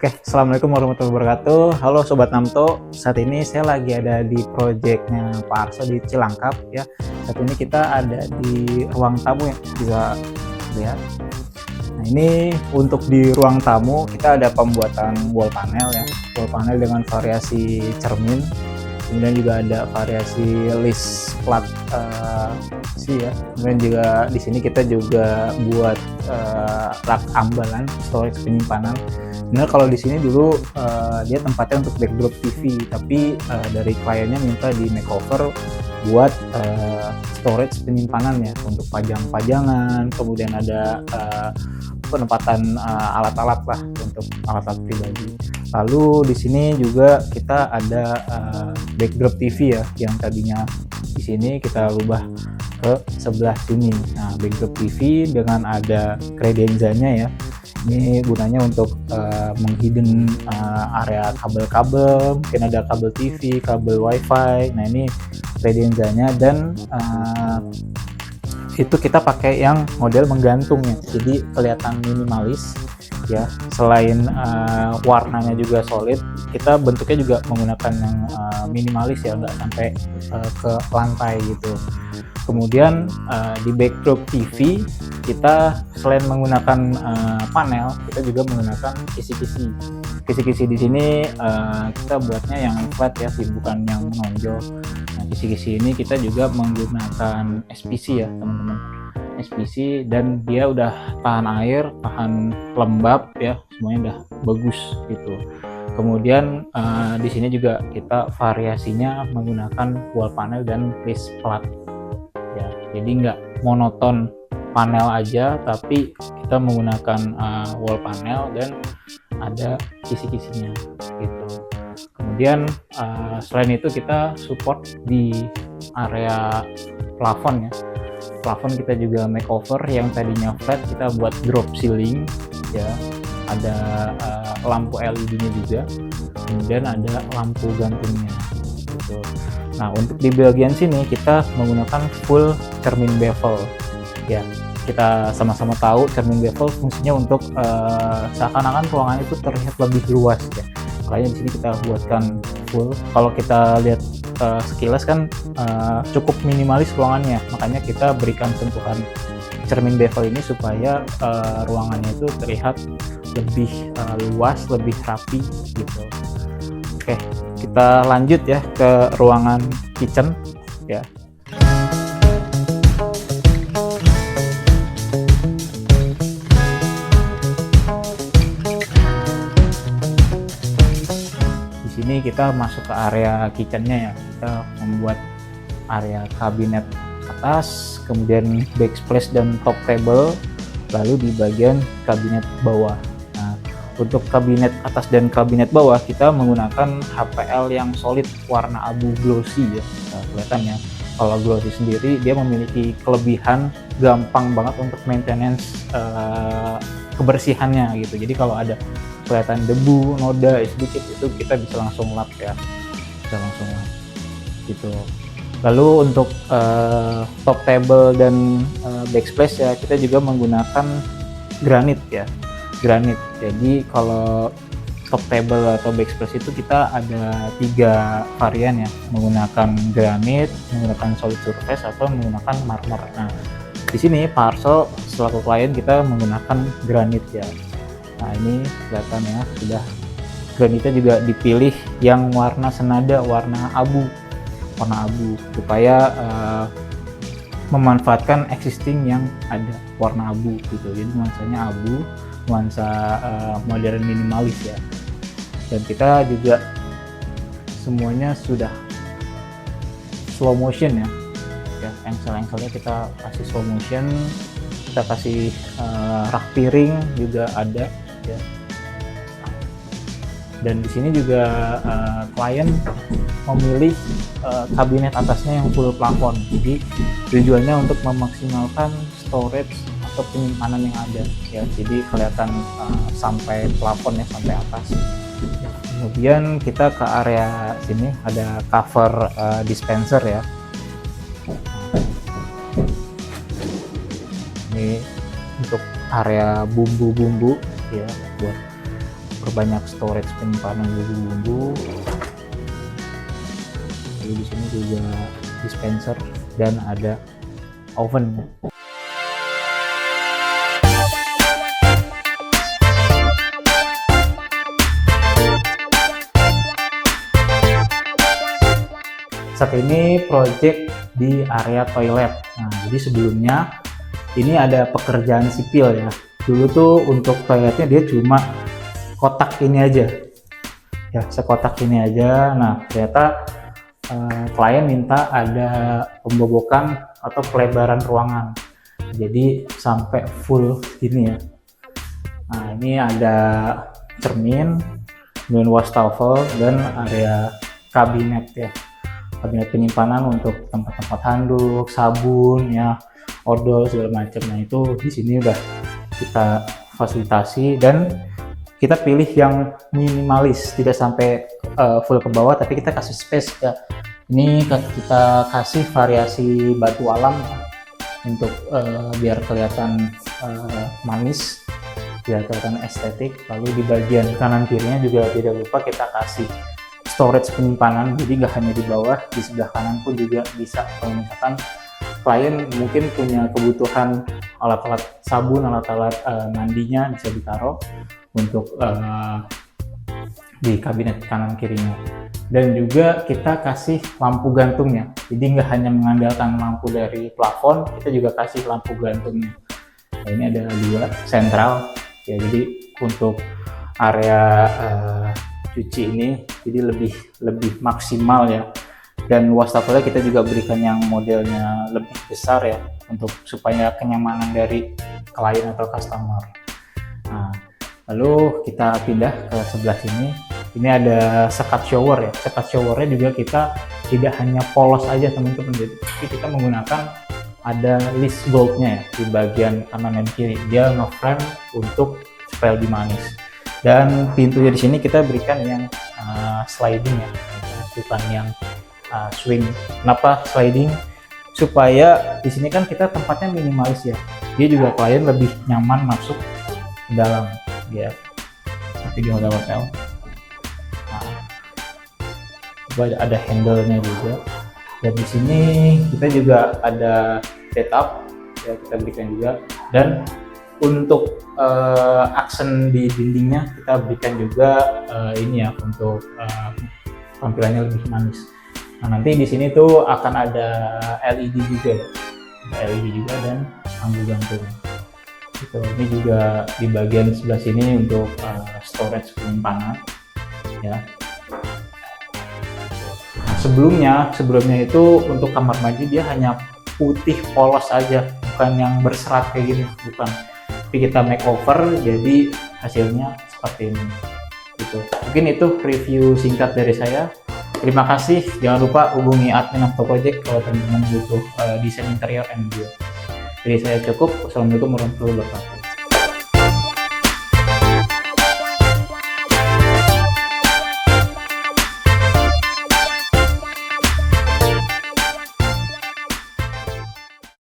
Oke, assalamualaikum warahmatullahi wabarakatuh. Halo Sobat Namto, saat ini saya lagi ada di proyeknya Pak Arso di Cilangkap ya. Saat ini kita ada di ruang tamu ya, bisa lihat. Nah ini untuk di ruang tamu kita ada pembuatan wall panel ya, wall panel dengan variasi cermin. Kemudian juga ada variasi list plat ya. Kemudian juga di sini kita juga buat rak ambalan, storage penyimpanan. Benar kalau di sini dulu dia tempatnya untuk backdrop TV, tapi dari kliennya minta di makeover buat storage penyimpanan ya, untuk pajang-pajangan. Kemudian ada penempatan alat-alat lah untuk alat-alat pribadi. Lalu di sini juga kita ada backdrop TV ya, yang tadinya di sini kita rubah ke sebelah sini. Nah, backdrop TV dengan ada credenzanya ya. Ini gunanya untuk menghidden area kabel-kabel, mungkin ada kabel TV, kabel WiFi. Nah, ini credenzanya dan itu kita pakai yang model menggantungnya, jadi kelihatan minimalis ya. Selain warnanya juga solid, kita bentuknya juga menggunakan yang minimalis ya, nggak sampai ke lantai gitu. Kemudian di backdrop TV kita selain menggunakan panel, kita juga menggunakan kisi-kisi. Kisi-kisi di sini kita buatnya yang flat ya, bukan yang menonjol. Nah, kisi-kisi ini kita juga menggunakan SPC ya teman-teman, SPC, dan dia udah tahan air, tahan lembab ya, semuanya udah bagus gitu. Kemudian di sini juga kita variasinya menggunakan wall panel dan list plat ya, jadi nggak monoton panel aja, tapi kita menggunakan wall panel dan ada kisi-kisinya gitu. Kemudian selain itu kita support di area plafon ya. Plafon kita juga makeover, yang tadinya flat kita buat drop ceiling ya. Ada lampu LED-nya juga. Kemudian ada lampu gantungnya gitu. Nah, untuk di bagian sini kita menggunakan full cermin bevel ya. Kita sama-sama tahu cermin bevel fungsinya untuk seakan-akan ruangan itu terlihat lebih luas ya. Makanya di sini kita buatkan full. Kalau kita lihat sekilas kan cukup minimalis ruangannya, makanya kita berikan sentuhan cermin bevel ini supaya ruangannya itu terlihat lebih luas, lebih rapi gitu. Oke, kita lanjut ya ke ruangan kitchen ya. Ini kita masuk ke area kitchennya ya. Kita membuat area kabinet atas, kemudian backsplash dan top table, lalu di bagian kabinet bawah. Nah, untuk kabinet atas dan kabinet bawah kita menggunakan HPL yang solid warna abu glossy ya. Nah, kelihatan ya, kalau glossy sendiri dia memiliki kelebihan gampang banget untuk maintenance kebersihannya gitu. Jadi kalau ada kelihatan debu, noda sedikit, itu kita bisa langsung lap ya, bisa langsung lap gitu. Lalu untuk top table dan backsplash ya, kita juga menggunakan granit ya, granit. Jadi kalau top table atau backsplash itu kita ada 3 varian ya, menggunakan granit, menggunakan solid surface, atau menggunakan marmer. Nah, di sini Pak Arso selaku klien kita menggunakan granit ya. Nah, ini kelihatan ya, sudah granitnya juga dipilih yang warna senada, warna abu supaya memanfaatkan existing yang ada warna abu gitu. Jadi nuansanya abu, nuansa modern minimalis ya. Dan kita juga semuanya sudah slow motion ya. Engsel-engselnya kita kasih slow motion, kita kasih rak piring juga ada ya. Dan di sini juga klien memilih kabinet atasnya yang full plafon. Jadi tujuannya untuk memaksimalkan storage atau penyimpanan yang ada ya. Jadi kelihatan sampai plafon ya, sampai atas. Kemudian kita ke area sini ada cover dispenser ya. Ini untuk area bumbu-bumbu ya, buat banyak storage penyimpanan bumbu-bumbu. Jadi di sini juga dispenser dan ada oven. Saat ini project di area toilet. Nah, jadi sebelumnya ini ada pekerjaan sipil ya. Dulu tuh untuk toiletnya dia cuma kotak ini aja. Ya, sekotak ini aja. Nah, ternyata klien minta ada pembobokan atau pelebaran ruangan. Jadi sampai full gini ya. Nah, ini ada cermin, kemudian wastafel dan area kabinet ya. Kabinet penyimpanan untuk tempat-tempat handuk, sabun ya, odol segala macam. Nah, itu di sini udah kita fasilitasi dan kita pilih yang minimalis, tidak sampai full ke bawah, tapi kita kasih space ya. Ini kita kasih variasi batu alam untuk biar kelihatan manis, biar kelihatan estetik. Lalu di bagian kanan kirinya juga tidak lupa kita kasih storage penyimpanan, jadi nggak hanya di bawah, di sebelah kanan pun juga bisa. Kalau misalkan klien mungkin punya kebutuhan alat-alat sabun, alat-alat mandinya bisa ditaruh untuk di kabinet kanan kirinya. Dan juga kita kasih lampu gantungnya, jadi nggak hanya mengandalkan lampu dari plafon, kita juga kasih lampu gantungnya. Nah, ini ada 2 sentral ya, jadi untuk area cuci ini jadi lebih maksimal ya. Dan wastafelnya kita juga berikan yang modelnya lebih besar ya, untuk supaya kenyamanan dari klien atau customer. Nah, lalu kita pindah ke sebelah sini. Ini ada sekat shower ya. Sekat showernya juga kita tidak hanya polos aja teman-teman, tapi kita menggunakan ada list bulbnya ya di bagian kanan dan kiri. Dia nge-frame untuk supaya lebih manis. Dan pintunya di sini kita berikan yang sliding ya, bukan yang swing. Kenapa sliding? Supaya di sini kan kita tempatnya minimalis ya. Dia juga klien lebih nyaman masuk ke dalam ya, seperti di hotel-hotel. Nah, ada handle-nya juga. Dan di sini kita juga ada setup ya, kita berikan juga. Dan untuk aksen di dindingnya kita berikan juga ini ya, untuk tampilannya lebih manis. Nah, nanti di sini tuh akan ada LED juga ya, LED juga dan lampu gantung. Gitu. Ini juga di bagian sebelah sini untuk storage penyimpanan ya. Nah, sebelumnya itu untuk kamar mandi dia hanya putih polos aja, bukan yang berserat kayak gini, bukan. Tapi kita makeover jadi hasilnya seperti ini gitu. Mungkin itu review singkat dari saya. Terima kasih, jangan lupa hubungi admin Octo Project kalau teman-teman butuh desain interior and build. Jadi saya cukup. Wassalamualaikum warahmatullahi wabarakatuh.